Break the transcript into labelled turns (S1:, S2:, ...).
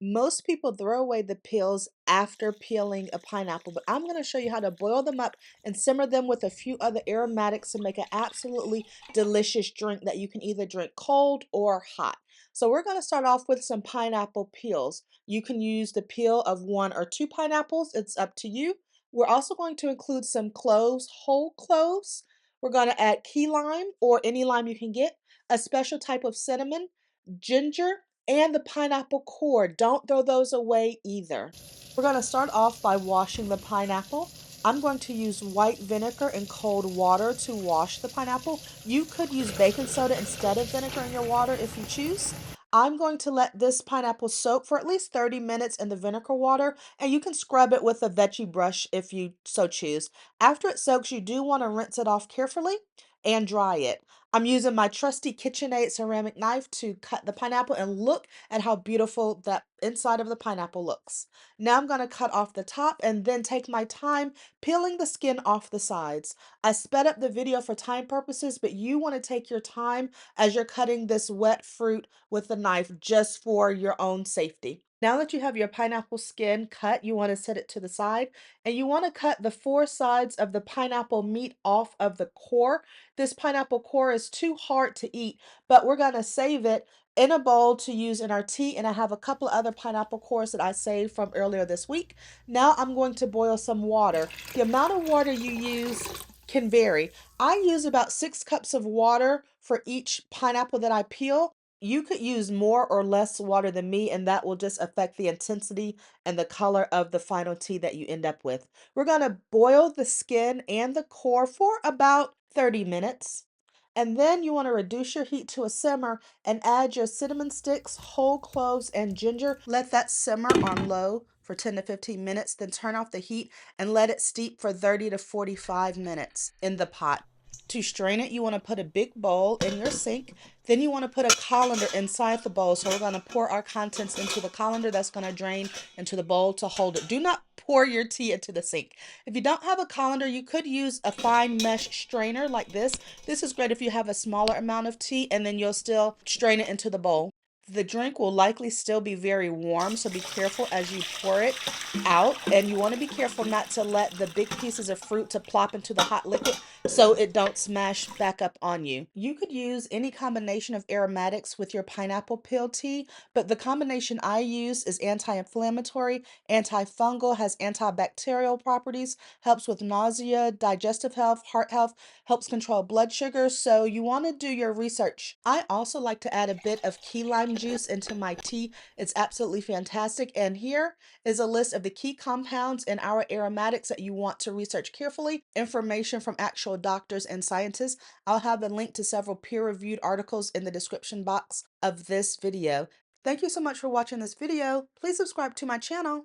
S1: Most people throw away the peels after peeling a pineapple, but I'm going to show you how to boil them up and simmer them with a few other aromatics to make an absolutely delicious drink that you can either drink cold or hot. So we're going to start off with some pineapple peels. You can use the peel of one or two pineapples. It's up to you. We're also going to include some cloves, whole cloves. We're going to add key lime or any lime you can get, a special type of cinnamon, ginger, and the pineapple core. Don't throw those away either. We're going to start off by washing the pineapple. I'm going to use white vinegar and cold water to wash the pineapple. You could use baking soda instead of vinegar in your water if you choose. I'm going to let this pineapple soak for at least 30 minutes in the vinegar water, and you can scrub it with a veggie brush if you so choose. After it soaks, you do want to rinse it off carefully and dry it. I'm using my trusty KitchenAid ceramic knife to cut the pineapple, and look at how beautiful that inside of the pineapple looks. Now I'm going to cut off the top and then take my time peeling the skin off the sides. I sped up the video for time purposes, but you want to take your time as you're cutting this wet fruit with the knife just for your own safety. Now that you have your pineapple skin cut, you want to set it to the side, and you want to cut the four sides of the pineapple meat off of the core. This pineapple core is too hard to eat, but we're going to save it in a bowl to use in our tea, and I have a couple of other pineapple cores that I saved from earlier this week. Now I'm going to boil some water. The amount of water you use can vary. I use about 6 cups of water for each pineapple that I peel. You could use more or less water than me, and that will just affect the intensity and the color of the final tea that you end up with. We're going to boil the skin and the core for about 30 minutes. And then you want to reduce your heat to a simmer and add your cinnamon sticks, whole cloves, and ginger. Let that simmer on low for 10 to 15 minutes, then turn off the heat and let it steep for 30 to 45 minutes in the pot. To strain it, you want to put a big bowl in your sink. Then you want to put a colander inside the bowl. So we're going to pour our contents into the colander that's going to drain into the bowl to hold it. Do not pour your tea into the sink. If you don't have a colander, you could use a fine mesh strainer like this. This is great if you have a smaller amount of tea, and then you'll still strain it into the bowl. The drink will likely still be very warm, so be careful as you pour it out, and you want to be careful not to let the big pieces of fruit to plop into the hot liquid so it don't smash back up on you. You could use any combination of aromatics with your pineapple peel tea, but the combination I use is anti-inflammatory, antifungal, has antibacterial properties, helps with nausea, digestive health, heart health, helps control blood sugar, so you want to do your research. I also like to add a bit of key lime juice into my tea. It's absolutely fantastic, and here is a list of the key compounds in our aromatics that you want to research carefully. Information from actual doctors and scientists. I'll have the link to several peer-reviewed articles in the description box of this video. Thank you so much for watching this video. Please subscribe to my channel.